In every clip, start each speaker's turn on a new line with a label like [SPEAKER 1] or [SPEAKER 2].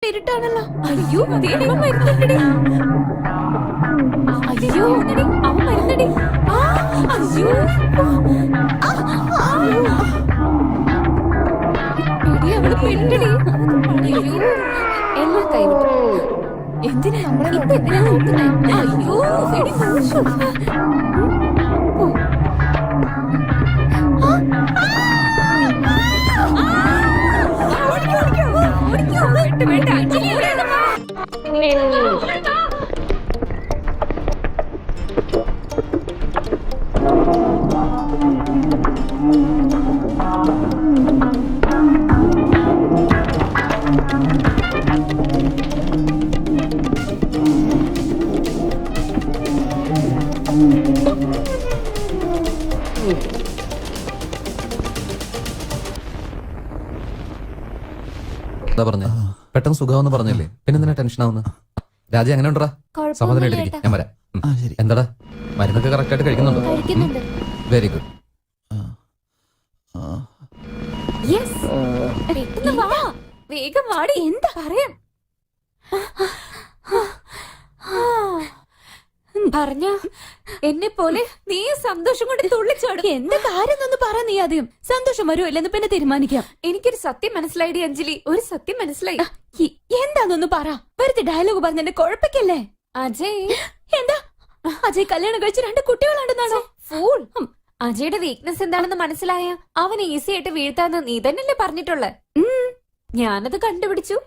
[SPEAKER 1] ഇരുട്ടാണല്ലോ. അയ്യോ ദൈവം വരുന്നുണ്ടെടി. അയ്യോ അവൻ വരുന്നുണ്ടെടി. അയ്യോ അവള് പെരുണ്ടടി. അയ്യോ എല്ലാം കൈവിട്ടു. എന്തിനാ നമ്മളെ എന്തിനാ നോക്കുന്നേ? അയ്യോ എടി മോശം.
[SPEAKER 2] പറഞ്ഞേ പെട്ടെന്ന് സുഖാവെന്ന് പറഞ്ഞല്ലേ, പിന്നെന്തിനാ ടെൻഷൻ ആവുന്നു? രാജ എങ്ങനെ ഉണ്ടാ? സമാധാനമായിട്ടിരിക്കും, ഞാൻ വരാം. എന്താടാ മരുന്നൊക്കെ കറക്റ്റ് ആയിട്ട് കഴിക്കുന്നുണ്ടോ? Very good.
[SPEAKER 1] വേഗം വാടി. എന്താ പറയാൻ പറഞ്ഞ എന്നെ പോലെ നീ സന്തോഷം കൊണ്ട് തുള്ളിച്ചാടും. എന്താ കാര്യം ഒന്ന് പറ. നീ ആദ്യം സന്തോഷം വരുമോ ഇല്ലെന്ന് പിന്നെ തീരുമാനിക്കാം. എനിക്കൊരു സത്യം മനസ്സിലായി അഞ്ജലി, ഒരു സത്യം മനസ്സിലായി. എന്താന്നൊന്ന് പറ. വെറുതെ ഡയലോഗ് പറഞ്ഞ എന്നെ കുഴപ്പിക്കല്ലേ. അജയ് എന്താ? അജയ് കല്യാണം കഴിച്ച് 2 കുട്ടികളുണ്ടെന്നാണോ? ഫൂൾ. അജയുടെ വീക്ക്നെസ് എന്താണെന്ന് മനസ്സിലായ അവൻ ഈസി ആയിട്ട് വീഴ്ത്താന്ന് നീ തന്നെയല്ലേ പറഞ്ഞിട്ടുള്ളേ? ഞാനത് കണ്ടുപിടിച്ചു.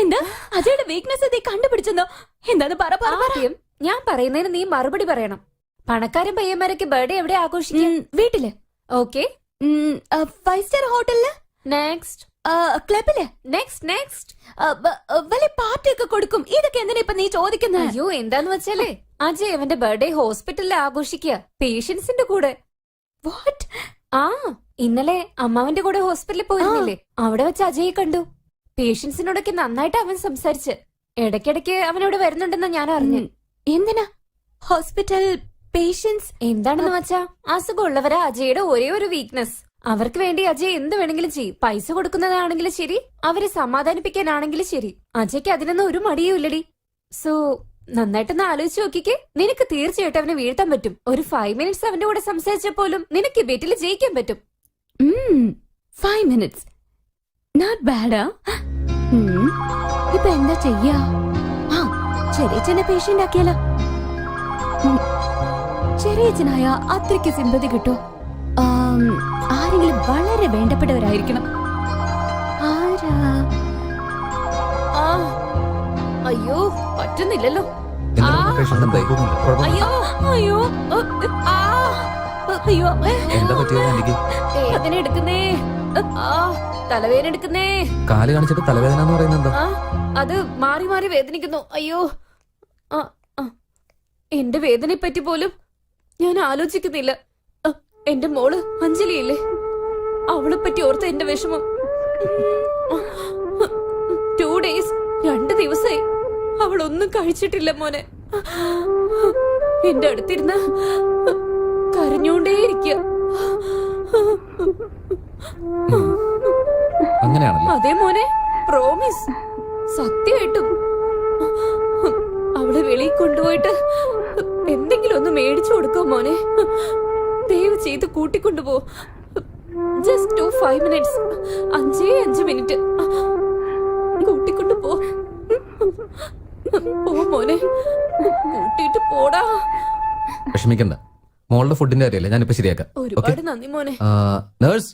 [SPEAKER 1] എന്താ അജയുടെ വീക്ക്നെസ് നീ കണ്ടുപിടിച്ചെന്നോ? എന്താന്ന് പറ. ആദ്യം ഞാൻ പറയുന്നതിന് നീ മറുപടി പറയണം. പണക്കാരൻ പയ്യന്മാരൊക്കെ ബർത്ത്ഡേ എവിടെ ആഘോഷിക്കും? വീട്ടില്. ഓക്കെ. 5 സ്റ്റാർ ഹോട്ടലില്. നെക്സ്റ്റ് ക്ലബില്. നെക്സ്റ്റ് വലിയ പാർട്ടി ഒക്കെ കൊടുക്കും. ഇതൊക്കെ എന്തിനാ ഇപ്പൊ നീ ചോദിക്കുന്നത്? അയ്യോ എന്താന്ന് വെച്ചാലേ അജയ് അവന്റെ ബർത്ത്ഡേ ഹോസ്പിറ്റലിൽ ആഘോഷിക്കുക, പേഷ്യൻസിന്റെ കൂടെ. വാട്ട്? ഇന്നലെ അമ്മാവന്റെ കൂടെ ഹോസ്പിറ്റലിൽ പോയിരുന്നില്ലേ? അവിടെ വെച്ച് അജയ് കണ്ടു. പേഷ്യൻസിനോടൊക്കെ നന്നായിട്ട് അവൻ സംസാരിച്ച്. ഇടയ്ക്കിടയ്ക്ക് അവനോട് വരുന്നുണ്ടെന്ന് ഞാൻ അറിഞ്ഞു. എന്തിനാ ഹോസ്പിറ്റൽ പേഷ്യൻസ്? എന്താണെന്ന് വെച്ചാ അസുഖമുള്ളവരാ അജയുടെ ഒരേ ഒരു വീക്ക്നെസ്. അവർക്ക് വേണ്ടി അജയ് എന്ത് വേണമെങ്കിലും ചെയ്യും. പൈസ കൊടുക്കുന്നതാണെങ്കിലും ശരി, അവരെ സമാധാനിപ്പിക്കാനാണെങ്കിലും ശരി. അജയ്ക്ക് അതിനൊന്നും ഒരു മടിയും ഇല്ലടി. സോ നന്നായിട്ടൊന്ന് ആലോചിച്ച് നോക്കിക്കേ. നിനക്ക് തീർച്ചയായിട്ടും അവനെ വീഴ്ത്താൻ പറ്റും. ഒരു 5 മിനിറ്റ്സ് അവന്റെ കൂടെ സംസാരിച്ചാൽ പോലും നിനക്ക് ഈ ബെറ്റിൽ ജയിക്കാൻ പറ്റും. 5 മിനിറ്റ്സ് നോട്ട് ബാഡാ. ഇപ്പൊ എന്താ ചെയ്യാ? ചെറിയച്ഛനെ പേഷ്യന്റ് ആക്കിയാലോ? ചെറിയച്ഛനായ അത്രയ്ക്ക് സിമ്പതി കിട്ടോ? ആരെങ്കിലും വളരെ വേണ്ടപ്പെട്ടവരായിരിക്കണം. ആരാ? അയ്യോ പറ്റുന്നില്ലല്ലോ. അയ്യോ അയ്യോ അയ്യോ വേദന എടുക്കുന്നേ. തലവേദന എടുക്കുന്നേ.
[SPEAKER 2] കാല് കാണിച്ചിട്ട് തലവേദന എന്ന് പറയുന്നത് എന്താ?
[SPEAKER 1] അത് മാറി മാറി വേദനിക്കുന്നു. അയ്യോ എന്റെ വേദനയെ പറ്റി പോലും ഞാൻ ആലോചിക്കുന്നില്ല. എന്റെ മോള് അഞ്ജലിയില്ലേ, അവളെ പറ്റി ഓർത്ത് എന്റെ വിഷമം. 2 days 2 ദിവസമായി അവളൊന്നും കഴിച്ചിട്ടില്ല മോനെ. എന്റെ അടുത്തിരുന്ന് കരഞ്ഞോണ്ടേയിരിക്കുക. അതെ മോനെ, പ്രോമിസ്, സത്യമായിട്ടും. അവളെ വെളിയിൽ കൊണ്ടുപോയിട്ട് എന്തെങ്കിലും ഒന്ന് മേടിച്ചു കൊടുക്കാം മോനെ. ദയവ് ചെയ്ത് കൂട്ടിക്കൊണ്ടുപോ. Just 5 minutes. 5 മിനിറ്റ് കൂട്ടിക്കൊണ്ടു പോ. മോനെ കൂട്ടിട്ട് പോടാ.
[SPEAKER 2] വിഷമിക്കണ്ട, മോളുടെ ഫുഡിന്റെ കാര്യമല്ലേ, ഞാനിപ്പോ ശരിയാക്കാം.
[SPEAKER 1] ഒരുപാട് നന്ദി മോനെ.
[SPEAKER 2] നേഴ്സ്,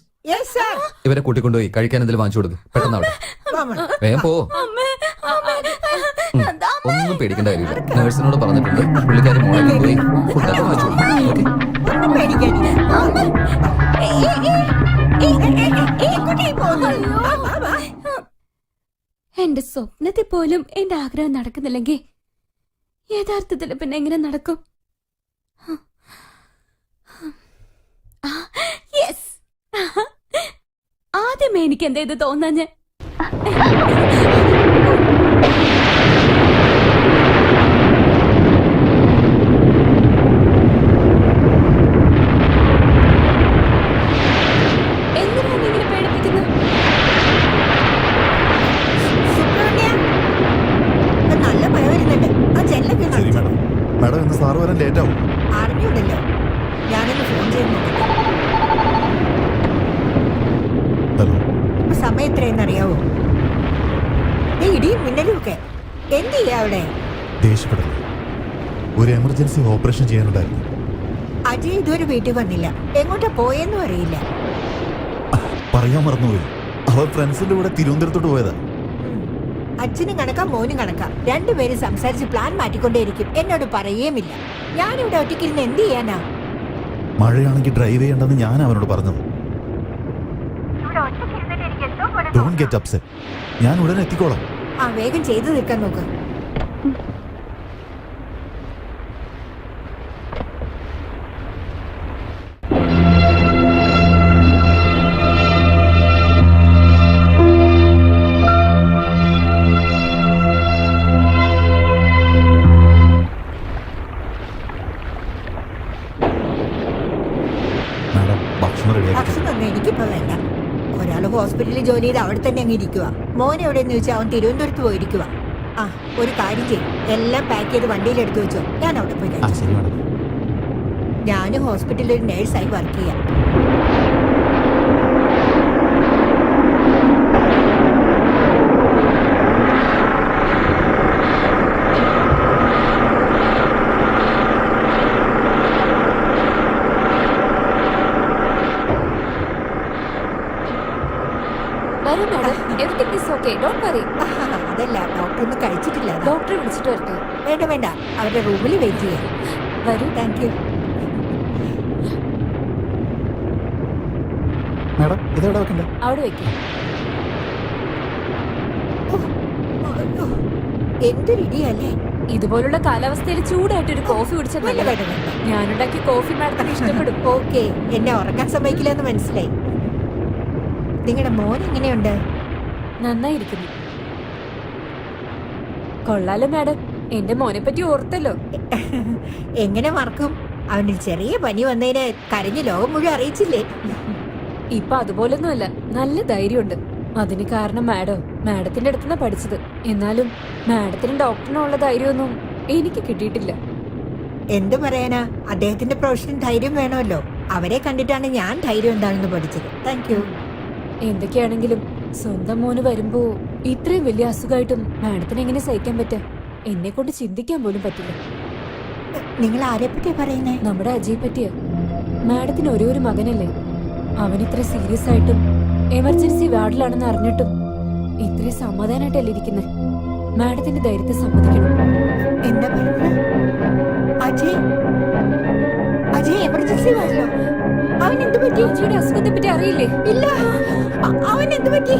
[SPEAKER 2] ഇവരെ കൂട്ടിക്കൊണ്ടുപോയി കഴിക്കാൻ എന്തെങ്കിലും വാങ്ങിച്ചു കൊടുക്കും. പെട്ടെന്ന് അവിടെ വേഗം പോ. ഒന്നും പേടിക്കേണ്ട കാര്യമില്ല. നേഴ്സിനോട് പറഞ്ഞിട്ടുണ്ട്, പുള്ളിക്കാരി മോളെ കൊണ്ടുപോയി ഫുഡൊക്കെ വാങ്ങിച്ചു കൊടുക്കും.
[SPEAKER 1] എന്റെ സ്വപ്നത്തിൽ പോലും എന്റെ ആഗ്രഹം നടക്കുന്നില്ലെങ്കിൽ യഥാർത്ഥത്തിൽ പിന്നെ എങ്ങനെ നടക്കും? ആദ്യമേ എനിക്ക് എന്താ ഇത് തോന്നാഞ്ഞ്? എന്തിനാണ് ഇങ്ങനെ പേടിപ്പിക്കുന്നത്?
[SPEAKER 3] വരാൻ ലേറ്റ് ആവും.
[SPEAKER 4] അറിഞ്ഞൂടല്ലോ, ഞാനൊന്ന് ഫോൺ ചെയ്ത് നോക്കട്ടെ.
[SPEAKER 3] ഹലോ,
[SPEAKER 4] ഇപ്പൊ സമയം എത്രയെന്നറിയാവോ? ഇടിയും മിന്നലും ഒക്കെ. എന്ത് ചെയ്യാ അവിടെ?
[SPEAKER 3] ദേഷ്യപ്പെടല്ലേ, ഒരു എമർജൻസി ഓപ്പറേഷൻ ചെയ്യാനുണ്ടായിരുന്നു.
[SPEAKER 4] അജയ് ഇതുവരെ വീട്ടിൽ വന്നില്ല. എങ്ങോട്ടാ പോയെന്നും അറിയില്ല.
[SPEAKER 3] പറയാൻ മറന്നുപോയി, അവർ ഫ്രണ്ട്സിന്റെ കൂടെ തിരുവനന്തപുരത്തോട്ട് പോയതാ.
[SPEAKER 4] അച്ഛനും കണക്കാ മോനും കണക്കാ, രണ്ടുപേരും സംസാരിച്ച് പ്ലാൻ മാറ്റിക്കൊണ്ടേയിരിക്കും. എന്നോട് പറയുകയുമില്ല. ഞാനിവിടെ ഒറ്റയ്ക്കിരുന്ന് എന്ത് ചെയ്യാനാ?
[SPEAKER 3] മഴയാണെങ്കിൽ ഡ്രൈവ് ചെയ്യണ്ടെന്ന് ഞാൻ അവനോട് പറഞ്ഞത്. ഡോണ്ട് ഗെറ്റ് അപ്സെറ്റ്, ഞാൻ ഉടനെ എത്തിക്കോളാം.
[SPEAKER 4] ആ, വേഗം ചെയ്തു തീർക്കാൻ നോക്ക്.
[SPEAKER 3] മാഡം, ഭക്ഷണം റെഡിയാക്കി.
[SPEAKER 4] ഭക്ഷണമൊന്നും എനിക്കിപ്പോ വേണ്ട. ഒരാൾ ഹോസ്പിറ്റലിൽ ജോലി ചെയ്ത് അവിടെ തന്നെ അങ്ങ് ഇരിക്കുക. മോൻ എവിടെയെന്ന് ചോദിച്ചാൽ അവൻ തിരുവനന്തപുരത്ത് പോയിരിക്കുക. ആ, ഒരു കാര്യം ചെയ്യും, എല്ലാം പാക്ക് ചെയ്ത് വണ്ടിയിൽ എടുത്തു വെച്ചോ. ഞാൻ അവിടെ പോയി കഴിച്ചു.
[SPEAKER 3] ശരി മാഡം.
[SPEAKER 4] ഞാനും ഹോസ്പിറ്റലിൽ ഒരു നേഴ്സായി വർക്ക് ചെയ്യാം.
[SPEAKER 1] വരൂ madam, everything is okay, don't worry.
[SPEAKER 4] അതല്ല, ഡോക്ടർ ഒന്നും കഴിച്ചിട്ടില്ല.
[SPEAKER 1] ഡോക്ടറെ വിളിച്ചിട്ട് വരട്ടെ?
[SPEAKER 4] വേണ്ട വേണ്ട, അവരുടെ റൂമിൽ വെയിറ്റ് ചെയ്യാം.
[SPEAKER 1] വരൂ.
[SPEAKER 4] Thank you.
[SPEAKER 3] മാഡം, ഇതെവിടെ വെക്കണ്ടേ?
[SPEAKER 1] അവിടെ വെക്കാം.
[SPEAKER 4] എന്തൊരു ഇടിയല്ലേ.
[SPEAKER 1] ഇതുപോലുള്ള കാലാവസ്ഥയിൽ ചൂടായിട്ട് ഒരു കോഫി കുടിച്ചാൽ
[SPEAKER 4] വേണ്ട
[SPEAKER 1] നല്ലതാണ്.
[SPEAKER 4] വേണ്ട വേണ്ട.
[SPEAKER 1] ഞാനുണ്ടാക്കിയ കോഫി മാഡത്തിന് ഇഷ്ടപ്പെടും.
[SPEAKER 4] ഓക്കെ, എന്നെ ഉറക്കാൻ സമ്മതിക്കില്ലെന്ന് മനസ്സിലായി. നിങ്ങളുടെ മോൻ എങ്ങനെയുണ്ട്?
[SPEAKER 1] നന്നായിരിക്കുന്നു. കൊള്ളാലോ മാഡം, എന്റെ മോനെ പറ്റി ഓർത്തല്ലോ.
[SPEAKER 4] എങ്ങനെ മറക്കും? അവന് ചെറിയ പനി വന്നതിന് കരഞ്ഞ് ലോകം മുഴുവൻ അറിയിച്ചില്ലേ?
[SPEAKER 1] ഇപ്പൊ അതുപോലൊന്നുമല്ല, നല്ല ധൈര്യമുണ്ട്. അതിന് കാരണം മാഡത്തിന്റെ അടുത്തുനിന്നാ പഠിച്ചത്. എന്നാലും മാഡത്തിനും ഡോക്ടറിനും ഉള്ള ധൈര്യമൊന്നും എനിക്ക് കിട്ടിയിട്ടില്ല.
[SPEAKER 4] എന്തു പറയാനാ, അദ്ദേഹത്തിന്റെ പ്രൊഫഷൻ ധൈര്യം വേണമല്ലോ. അവരെ കണ്ടിട്ടാണ് ഞാൻ ധൈര്യം എന്താണെന്ന് പഠിച്ചത്. Thank you.
[SPEAKER 1] എന്തൊക്കെയാണെങ്കിലും സ്വന്തം മോന് വരുമ്പോ ഇത്രയും വലിയ അസുഖമായിട്ടും മാഡത്തിന് എങ്ങനെ സഹിക്കാൻ പറ്റാ? എന്നെ കൊണ്ട് ചിന്തിക്കാൻ പോലും പറ്റില്ല.
[SPEAKER 4] നിങ്ങൾ ആരെ പറ്റിയാ പറയുന്നേ?
[SPEAKER 1] നമ്മുടെ അജയ് പറ്റിയ. മാഡത്തിന് ഒരേ ഒരു മകനല്ലേ? അവൻ ഇത്ര സീരിയസ് ആയിട്ടും എമർജൻസി വാർഡിലാണെന്ന് അറിഞ്ഞിട്ടും ഇത്രയും സമാധാനമായിട്ടല്ലേ ഇരിക്കുന്നത്? മാഡത്തിന്റെ ധൈര്യത്തെ സമ്മതിക്കണം.
[SPEAKER 4] എന്താ പറയുന്നത്? അജയ് അജയ് എമർജൻസി വാർഡിലോ? അവൻ എന്ത് പറ്റി?
[SPEAKER 1] അജയുടെ അസുഖത്തെ പറ്റി അറിയില്ലേ?
[SPEAKER 4] ഇല്ല. അവൻ എന്ത് പറ്റി?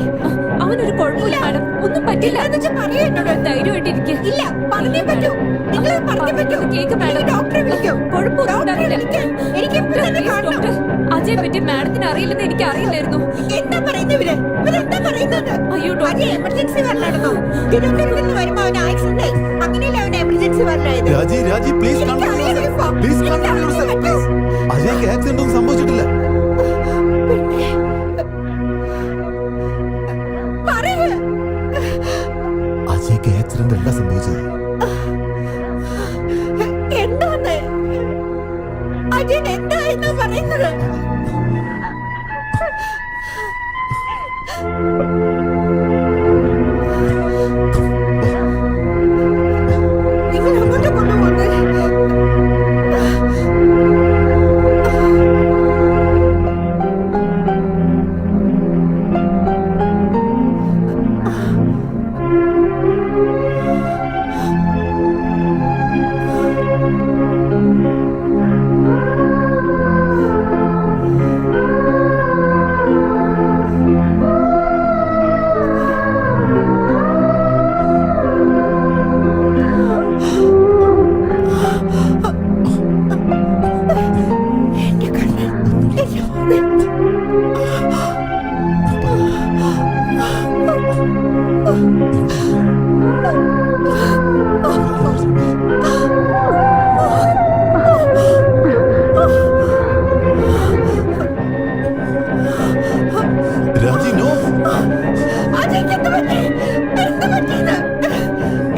[SPEAKER 1] അവനൊരു കുഴപ്പമില്ല മാഡം, ഒന്നും പറ്റില്ല.
[SPEAKER 4] പറയൂ എന്നോട്.
[SPEAKER 1] ധൈര്യമായിട്ടിരിക്കുക.
[SPEAKER 4] ഇല്ല, പറഞ്ഞേ പറ്റൂ. നിങ്ങൾ പറഞ്ഞേ പറ്റൂ.
[SPEAKER 1] Cake madam.
[SPEAKER 4] ഡോക്ടറെ വിളിക്കൂ.
[SPEAKER 1] കുഴപ്പമൊന്നും
[SPEAKER 4] ഡോക്ടറെ
[SPEAKER 1] ഉണ്ടാവില്ല.
[SPEAKER 4] വിളിക്ക്. എനിക്ക് ഇപ്പൊ തന്നെ കാണണം.
[SPEAKER 1] ഡോക്ടർ, അജയെ പറ്റി മാഡത്തിന് അറിയില്ലെന്ന് എനിക്ക് അറിയില്ലായിരുന്നു.
[SPEAKER 4] എന്താ പറയുന്നത് ഇവര്? ഇവരെന്താ പറയുന്നത്?
[SPEAKER 1] അയ്യോ ഡോക്ടർ,
[SPEAKER 4] അജയ് എമർജൻസി വാർഡിലാണെന്നോ? തിരുവനന്തപുരത്ത് നിന്ന് വരുമ്പോ അവന് ആക്സിഡന്റ് ആയി. അങ്ങനെയല്ല അവൻ എമർജൻസി വാർഡിലായത്.
[SPEAKER 3] രാജി പ്ലീസ് അജയ്ക്ക് ആക്സിഡന്റ് ഒന്നും സംഭവിച്ചിട്ടില്ല. അജയ്ക്ക് ആക്സിഡന്റ് അല്ല സംഭവിച്ചത്.
[SPEAKER 4] എന്താന്ന് അജയൻ എന്തായിരുന്നു പറയുന്നത്? നിങ്ങൾ അങ്ങോട്ട് കൊണ്ടുപോകുന്നത്?
[SPEAKER 3] രാജി നോ.
[SPEAKER 4] അജയ്ക്ക് എന്ത് പറ്റി? എന്ത് പറ്റിയത്?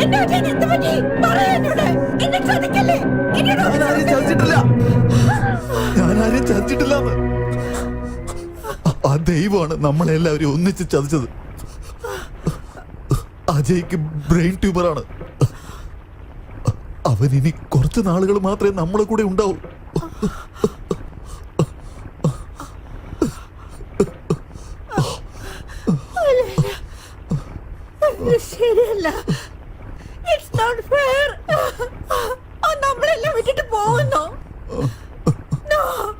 [SPEAKER 4] എന്റെ അജയൻ എന്ത് പറ്റി? പറയൂ എന്നോട്. എന്നെ ചതിക്കല്ലേ?
[SPEAKER 3] ഞാനാരെയും ചതിച്ചിട്ടില്ല. ഞാനാരെയും ചതിച്ചിട്ടില്ലെന്ന്. ആ ദൈവമാണ് നമ്മളെല്ലാവരും ഒന്നിച്ച് ചതിച്ചത്. അജയ്ക്ക് ബ്രെയിൻ ട്യൂമറാണ്. അവൻ ഇനി കുറച്ച് നാളുകൾ മാത്രമേ നമ്മളെ കൂടെ ഉണ്ടാവൂ.
[SPEAKER 4] ശരിയല്ല. It's not fair. നമ്മളെല്ലാം വിട്ടിട്ട് പോകുന്നു. No.